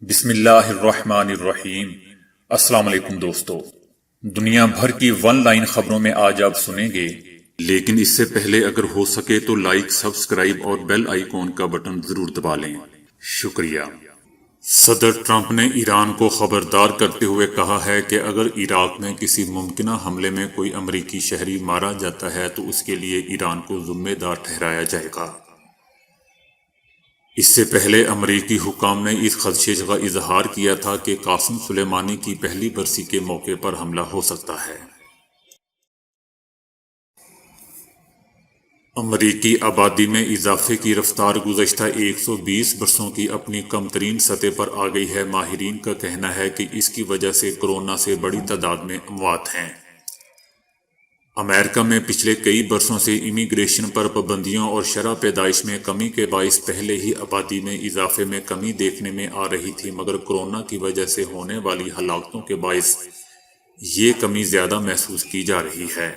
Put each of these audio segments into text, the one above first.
بسم اللہ الرحمن الرحیم۔ السلام علیکم دوستو، دنیا بھر کی ون لائن خبروں میں آج آپ سنیں گے، لیکن اس سے پہلے اگر ہو سکے تو لائک، سبسکرائب اور بیل آئیکن کا بٹن ضرور دبا لیں۔ شکریہ۔ صدر ٹرمپ نے ایران کو خبردار کرتے ہوئے کہا ہے کہ اگر عراق میں کسی ممکنہ حملے میں کوئی امریکی شہری مارا جاتا ہے تو اس کے لیے ایران کو ذمہ دار ٹھہرایا جائے گا۔ اس سے پہلے امریکی حکام نے اس خدشے کا اظہار کیا تھا کہ قاسم سلیمانی کی پہلی برسی کے موقع پر حملہ ہو سکتا ہے۔ امریکی آبادی میں اضافے کی رفتار گزشتہ 120 برسوں کی اپنی کم ترین سطح پر آ گئی ہے۔ ماہرین کا کہنا ہے کہ اس کی وجہ سے کورونا سے بڑی تعداد میں اموات ہیں۔ امریکہ میں پچھلے کئی برسوں سے امیگریشن پر پابندیوں اور شرح پیدائش میں کمی کے باعث پہلے ہی آبادی میں اضافے میں کمی دیکھنے میں آ رہی تھی، مگر کورونا کی وجہ سے ہونے والی ہلاکتوں کے باعث یہ کمی زیادہ محسوس کی جا رہی ہے۔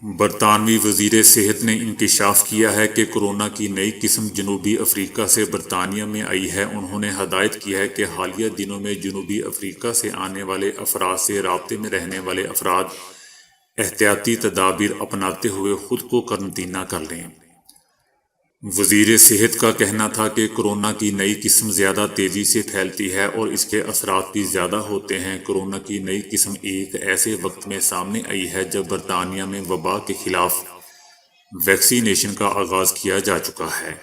برطانوی وزیر صحت نے انکشاف کیا ہے کہ کورونا کی نئی قسم جنوبی افریقہ سے برطانیہ میں آئی ہے۔ انہوں نے ہدایت کی ہے کہ حالیہ دنوں میں جنوبی افریقہ سے آنے والے افراد سے رابطے میں رہنے والے افراد احتیاطی تدابیر اپناتے ہوئے خود کو قرنطینہ کر لیں۔ وزیر صحت کا کہنا تھا کہ کورونا کی نئی قسم زیادہ تیزی سے پھیلتی ہے اور اس کے اثرات بھی زیادہ ہوتے ہیں۔ کورونا کی نئی قسم ایک ایسے وقت میں سامنے آئی ہے جب برطانیہ میں وبا کے خلاف ویکسینیشن کا آغاز کیا جا چکا ہے۔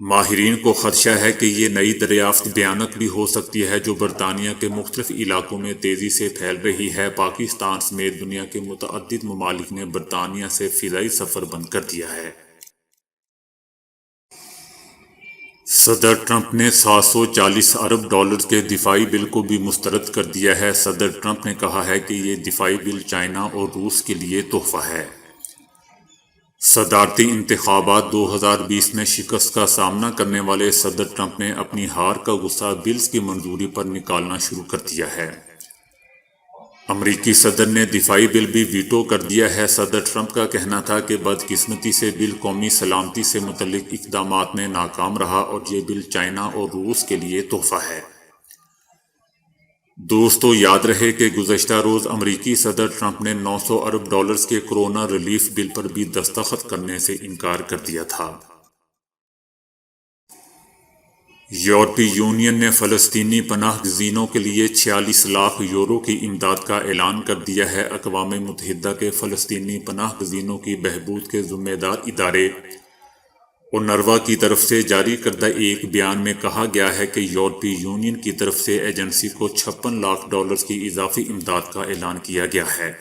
ماہرین کو خدشہ ہے کہ یہ نئی دریافت بھیانک بھی ہو سکتی ہے جو برطانیہ کے مختلف علاقوں میں تیزی سے پھیل رہی ہے۔ پاکستان سمیت دنیا کے متعدد ممالک نے برطانیہ سے فضائی سفر بند کر دیا ہے۔ صدر ٹرمپ نے $740 ارب کے دفاعی بل کو بھی مسترد کر دیا ہے۔ صدر ٹرمپ نے کہا ہے کہ یہ دفاعی بل چائنا اور روس کے لیے تحفہ ہے۔ صدارتی انتخابات 2020 میں شکست کا سامنا کرنے والے صدر ٹرمپ نے اپنی ہار کا غصہ بلز کی منظوری پر نکالنا شروع کر دیا ہے۔ امریکی صدر نے دفاعی بل بھی ویٹو کر دیا ہے۔ صدر ٹرمپ کا کہنا تھا کہ بدقسمتی سے بل قومی سلامتی سے متعلق اقدامات میں ناکام رہا اور یہ بل چائنا اور روس کے لیے تحفہ ہے۔ دوستو، یاد رہے کہ گزشتہ روز امریکی صدر ٹرمپ نے $900 ارب کے کورونا ریلیف بل پر بھی دستخط کرنے سے انکار کر دیا تھا۔ یورپی یونین نے فلسطینی پناہ گزینوں کے لیے 46 لاکھ یورو کی امداد کا اعلان کر دیا ہے۔ اقوام متحدہ کے فلسطینی پناہ گزینوں کی بہبود کے ذمہ دار ادارے اونروا کی طرف سے جاری کردہ ایک بیان میں کہا گیا ہے کہ یورپی یونین کی طرف سے ایجنسی کو $56 لاکھ کی اضافی امداد کا اعلان کیا گیا ہے۔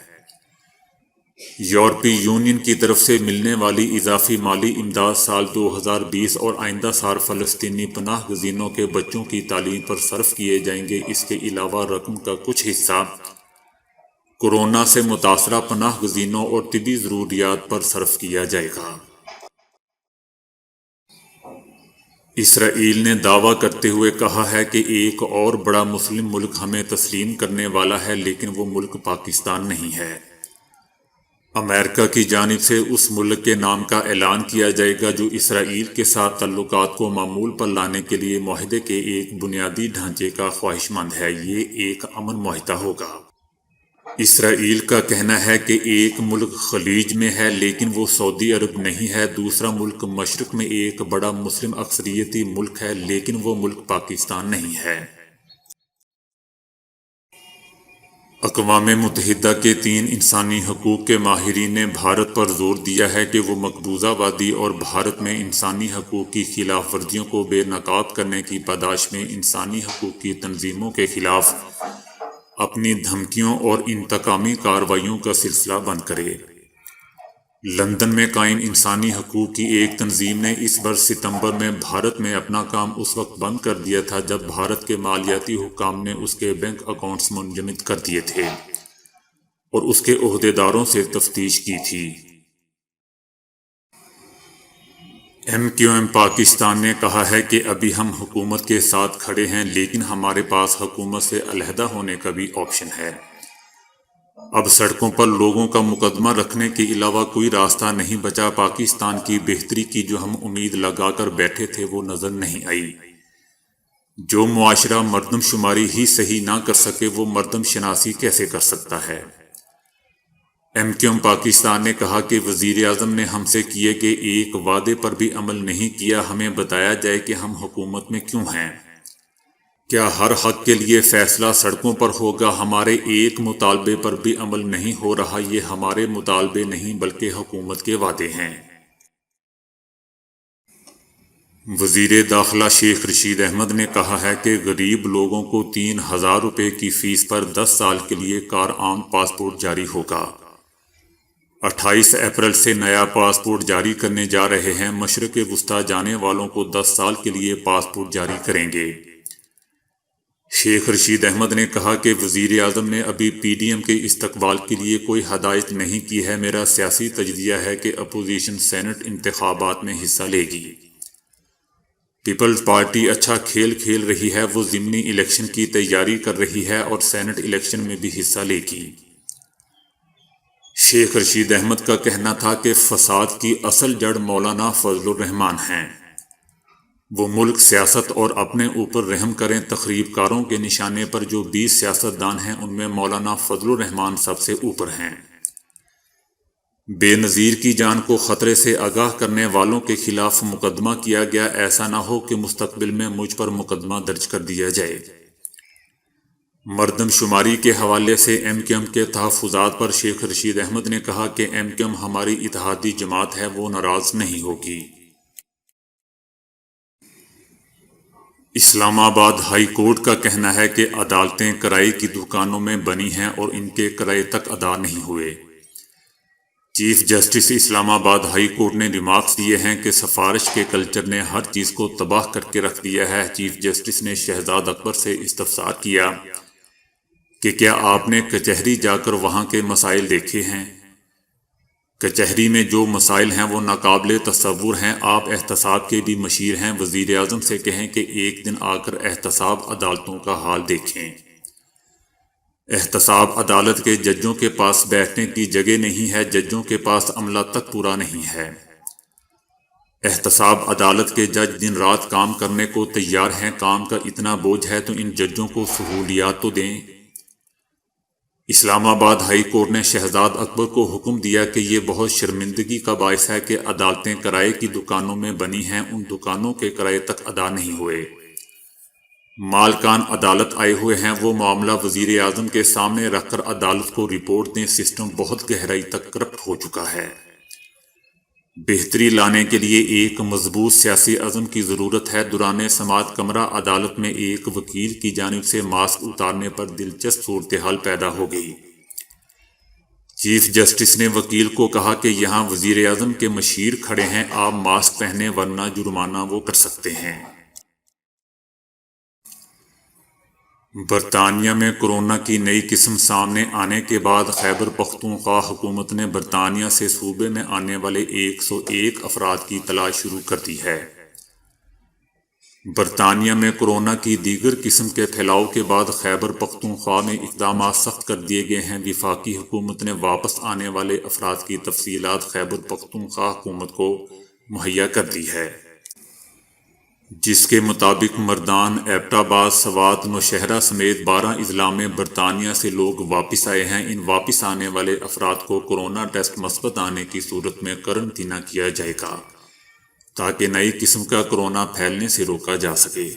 یورپی یونین کی طرف سے ملنے والی اضافی مالی امداد سال 2020 اور آئندہ سال فلسطینی پناہ گزینوں کے بچوں کی تعلیم پر صرف کیے جائیں گے۔ اس کے علاوہ رقم کا کچھ حصہ کورونا سے متاثرہ پناہ گزینوں اور طبی ضروریات پر صرف کیا جائے گا۔ اسرائیل نے دعویٰ کرتے ہوئے کہا ہے کہ ایک اور بڑا مسلم ملک ہمیں تسلیم کرنے والا ہے، لیکن وہ ملک پاکستان نہیں ہے۔ امریکہ کی جانب سے اس ملک کے نام کا اعلان کیا جائے گا جو اسرائیل کے ساتھ تعلقات کو معمول پر لانے کے لیے معاہدے کے ایک بنیادی ڈھانچے کا خواہش مند ہے۔ یہ ایک امن معاہدہ ہوگا۔ اسرائیل کا کہنا ہے کہ ایک ملک خلیج میں ہے لیکن وہ سعودی عرب نہیں ہے، دوسرا ملک مشرق میں ایک بڑا مسلم اکثریتی ملک ہے لیکن وہ ملک پاکستان نہیں ہے۔ اقوام متحدہ کے 3 انسانی حقوق کے ماہرین نے بھارت پر زور دیا ہے کہ وہ مقبوضہ وادی اور بھارت میں انسانی حقوق کی خلاف ورزیوں کو بے نقاب کرنے کی پاداش میں انسانی حقوق کی تنظیموں کے خلاف اپنی دھمکیوں اور انتقامی کارروائیوں کا سلسلہ بند کرے۔ لندن میں قائم انسانی حقوق کی ایک تنظیم نے اس برس ستمبر میں بھارت میں اپنا کام اس وقت بند کر دیا تھا جب بھارت کے مالیاتی حکام نے اس کے بینک اکاؤنٹس منجمد کر دیے تھے اور اس کے عہدیداروں سے تفتیش کی تھی۔ MQM پاکستان نے کہا ہے کہ ابھی ہم حکومت کے ساتھ کھڑے ہیں لیکن ہمارے پاس حکومت سے علیحدہ ہونے کا بھی آپشن ہے۔ اب سڑکوں پر لوگوں کا مقدمہ رکھنے کے علاوہ کوئی راستہ نہیں بچا۔ پاکستان کی بہتری کی جو ہم امید لگا کر بیٹھے تھے وہ نظر نہیں آئی۔ جو معاشرہ مردم شماری ہی صحیح نہ کر سکے وہ مردم شناسی کیسے کر سکتا ہے؟ ایم کیو ایم پاکستان نے کہا کہ وزیر اعظم نے ہم سے کیے گئے ایک وعدے پر بھی عمل نہیں کیا۔ ہمیں بتایا جائے کہ ہم حکومت میں کیوں ہیں؟ کیا ہر حق کے لیے فیصلہ سڑکوں پر ہوگا؟ ہمارے ایک مطالبے پر بھی عمل نہیں ہو رہا۔ یہ ہمارے مطالبے نہیں بلکہ حکومت کے وعدے ہیں۔ وزیر داخلہ شیخ رشید احمد نے کہا ہے کہ غریب لوگوں کو 3000 روپے کی فیس پر 10 سال کے لیے کارآمد پاسپورٹ جاری ہوگا۔ 28 اپریل سے نیا پاسپورٹ جاری کرنے جا رہے ہیں۔ مشرق وسطیٰ جانے والوں کو 10 سال کے لیے پاسپورٹ جاری کریں گے۔ شیخ رشید احمد نے کہا کہ وزیر اعظم نے ابھی پی ڈی ایم کے استقبال کے لیے کوئی ہدایت نہیں کی ہے۔ میرا سیاسی تجزیہ ہے کہ اپوزیشن سینٹ انتخابات میں حصہ لے گی۔ پیپلز پارٹی اچھا کھیل کھیل رہی ہے۔ وہ ضمنی الیکشن کی تیاری کر رہی ہے اور سینٹ الیکشن میں بھی حصہ لے گی۔ شیخ رشید احمد کا کہنا تھا کہ فساد کی اصل جڑ مولانا فضل الرحمان ہیں۔ وہ ملک، سیاست اور اپنے اوپر رحم کریں۔ تخریب کاروں کے نشانے پر جو 20 سیاستدان ہیں ان میں مولانا فضل الرحمان سب سے اوپر ہیں۔ بے نظیر کی جان کو خطرے سے آگاہ کرنے والوں کے خلاف مقدمہ کیا گیا۔ ایسا نہ ہو کہ مستقبل میں مجھ پر مقدمہ درج کر دیا جائے۔ مردم شماری کے حوالے سے ایم کیو ایم کے تحفظات پر شیخ رشید احمد نے کہا کہ ایم کیو ایم ہماری اتحادی جماعت ہے، وہ ناراض نہیں ہوگی۔ اسلام آباد ہائی کورٹ کا کہنا ہے کہ عدالتیں کرائے کی دکانوں میں بنی ہیں اور ان کے کرائے تک ادا نہیں ہوئے۔ چیف جسٹس اسلام آباد ہائی کورٹ نے ریمارکس دیے ہیں کہ سفارش کے کلچر نے ہر چیز کو تباہ کر کے رکھ دیا ہے۔ چیف جسٹس نے شہزاد اکبر سے استفسار کیا کہ کیا آپ نے کچہری جا کر وہاں کے مسائل دیکھے ہیں؟ کچہری میں جو مسائل ہیں وہ ناقابل تصور ہیں۔ آپ احتساب کے بھی مشیر ہیں۔ وزیر اعظم سے کہیں کہ ایک دن آ کر احتساب عدالتوں کا حال دیکھیں۔ احتساب عدالت کے ججوں کے پاس بیٹھنے کی جگہ نہیں ہے، ججوں کے پاس عملہ تک پورا نہیں ہے۔ احتساب عدالت کے جج دن رات کام کرنے کو تیار ہیں۔ کام کا اتنا بوجھ ہے تو ان ججوں کو سہولیات تو دیں۔ اسلام آباد ہائی کورٹ نے شہزاد اکبر کو حکم دیا کہ یہ بہت شرمندگی کا باعث ہے کہ عدالتیں کرائے کی دکانوں میں بنی ہیں، ان دکانوں کے کرائے تک ادا نہیں ہوئے۔ مالکان عدالت آئے ہوئے ہیں، وہ معاملہ وزیر اعظم کے سامنے رکھ کر عدالت کو رپورٹ دیں۔ سسٹم بہت گہرائی تک کرپٹ ہو چکا ہے۔ بہتری لانے کے لیے ایک مضبوط سیاسی عزم کی ضرورت ہے۔ دوران سماعت کمرہ عدالت میں ایک وکیل کی جانب سے ماسک اتارنے پر دلچسپ صورتحال پیدا ہو گئی۔ چیف جسٹس نے وکیل کو کہا کہ یہاں وزیر اعظم کے مشیر کھڑے ہیں، آپ ماسک پہنیں ورنہ جرمانہ وہ کر سکتے ہیں۔ برطانیہ میں کورونا کی نئی قسم سامنے آنے کے بعد خیبر پختونخوا حکومت نے برطانیہ سے صوبے میں آنے والے 101 افراد کی تلاش شروع کر دی ہے۔ برطانیہ میں کورونا کی دیگر قسم کے پھیلاؤ کے بعد خیبر پختونخوا میں اقدامات سخت کر دیے گئے ہیں۔ وفاقی حکومت نے واپس آنے والے افراد کی تفصیلات خیبر پختونخوا حکومت کو مہیا کر دی ہے، جس کے مطابق مردان، ایبٹ آباد، سوات، نوشہرہ سمیت 12 اضلاع میں برطانیہ سے لوگ واپس آئے ہیں۔ ان واپس آنے والے افراد کو کورونا ٹیسٹ مثبت آنے کی صورت میں قرنطینہ کیا جائے گا تاکہ نئی قسم کا کورونا پھیلنے سے روکا جا سکے۔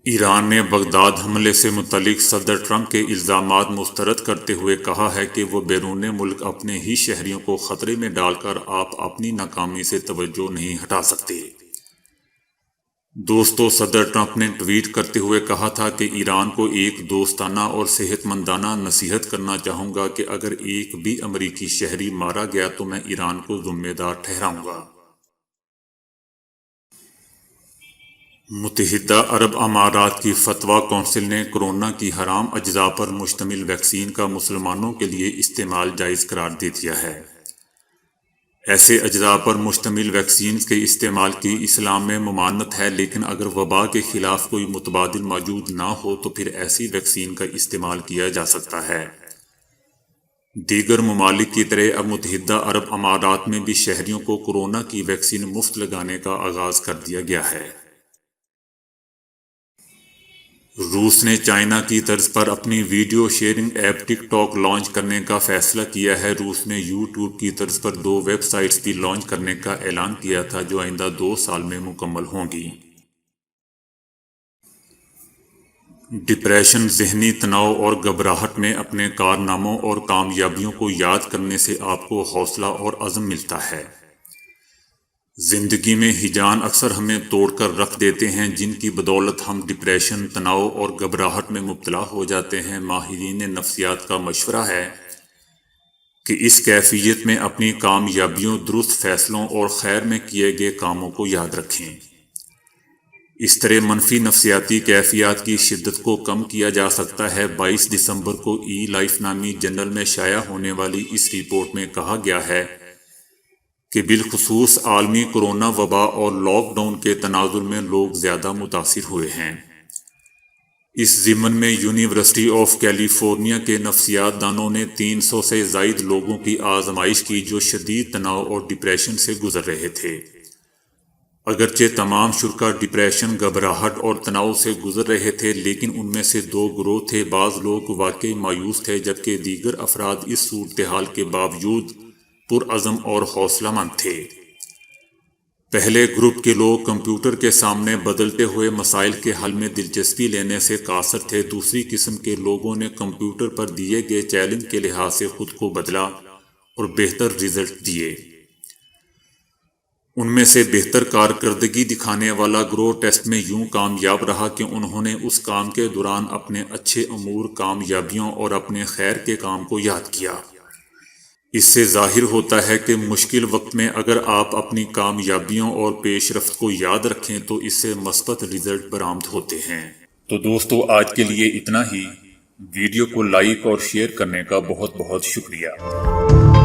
ایران نے بغداد حملے سے متعلق صدر ٹرمپ کے الزامات مسترد کرتے ہوئے کہا ہے کہ وہ بیرون ملک اپنے ہی شہریوں کو خطرے میں ڈال کر آپ اپنی ناکامی سے توجہ نہیں ہٹا سکتے۔ دوستو، صدر ٹرمپ نے ٹویٹ کرتے ہوئے کہا تھا کہ ایران کو ایک دوستانہ اور صحت مندانہ نصیحت کرنا چاہوں گا کہ اگر ایک بھی امریکی شہری مارا گیا تو میں ایران کو ذمہ دار ٹھہراؤں گا۔ متحدہ عرب امارات کی فتویٰ کونسل نے کورونا کی حرام اجزاء پر مشتمل ویکسین کا مسلمانوں کے لیے استعمال جائز قرار دے دیا ہے۔ ایسے اجزاء پر مشتمل ویکسینز کے استعمال کی اسلام میں ممانعت ہے، لیکن اگر وبا کے خلاف کوئی متبادل موجود نہ ہو تو پھر ایسی ویکسین کا استعمال کیا جا سکتا ہے۔ دیگر ممالک کی طرح اب متحدہ عرب امارات میں بھی شہریوں کو کورونا کی ویکسین مفت لگانے کا آغاز کر دیا گیا ہے۔ روس نے چائنا کی طرز پر اپنی ویڈیو شیئرنگ ایپ ٹک ٹاک لانچ کرنے کا فیصلہ کیا ہے۔ روس نے یوٹیوب کی طرز پر 2 ویب سائٹس بھی لانچ کرنے کا اعلان کیا تھا جو آئندہ 2 سال میں مکمل ہوں گی۔ ڈپریشن، ذہنی تناؤ اور گھبراہٹ میں اپنے کارناموں اور کامیابیوں کو یاد کرنے سے آپ کو حوصلہ اور عزم ملتا ہے۔ زندگی میں ہیجان اکثر ہمیں توڑ کر رکھ دیتے ہیں، جن کی بدولت ہم ڈپریشن، تناؤ اور گھبراہٹ میں مبتلا ہو جاتے ہیں۔ ماہرین نفسیات کا مشورہ ہے کہ اس کیفیت میں اپنی کامیابیوں، درست فیصلوں اور خیر میں کیے گئے کاموں کو یاد رکھیں۔ اس طرح منفی نفسیاتی کیفیات کی شدت کو کم کیا جا سکتا ہے۔ 22 دسمبر کو لائف نامی جرنل میں شائع ہونے والی اس رپورٹ میں کہا گیا ہے کہ بالخصوص عالمی کورونا وبا اور لاک ڈاؤن کے تناظر میں لوگ زیادہ متاثر ہوئے ہیں۔ اس ضمن میں یونیورسٹی آف کیلیفورنیا کے نفسیات دانوں نے 300 سے زائد لوگوں کی آزمائش کی جو شدید تناؤ اور ڈپریشن سے گزر رہے تھے۔ اگرچہ تمام شرکاء ڈپریشن، گھبراہٹ اور تناؤ سے گزر رہے تھے، لیکن ان میں سے 2 گروہ تھے۔ بعض لوگ واقعی مایوس تھے جبکہ دیگر افراد اس صورتحال کے باوجود پرعزم اور حوصلہ مند تھے۔ پہلے گروپ کے لوگ کمپیوٹر کے سامنے بدلتے ہوئے مسائل کے حل میں دلچسپی لینے سے قاصر تھے۔ دوسری قسم کے لوگوں نے کمپیوٹر پر دیے گئے چیلنج کے لحاظ سے خود کو بدلا اور بہتر رزلٹ دیے۔ ان میں سے بہتر کارکردگی دکھانے والا گروہ ٹیسٹ میں یوں کامیاب رہا کہ انہوں نے اس کام کے دوران اپنے اچھے امور، کامیابیوں اور اپنے خیر کے کام کو یاد کیا۔ اس سے ظاہر ہوتا ہے کہ مشکل وقت میں اگر آپ اپنی کامیابیوں اور پیش رفت کو یاد رکھیں تو اس سے مثبت رزلٹ برآمد ہوتے ہیں۔ تو دوستو، آج کے لیے اتنا ہی۔ ویڈیو کو لائک اور شیئر کرنے کا بہت بہت شکریہ۔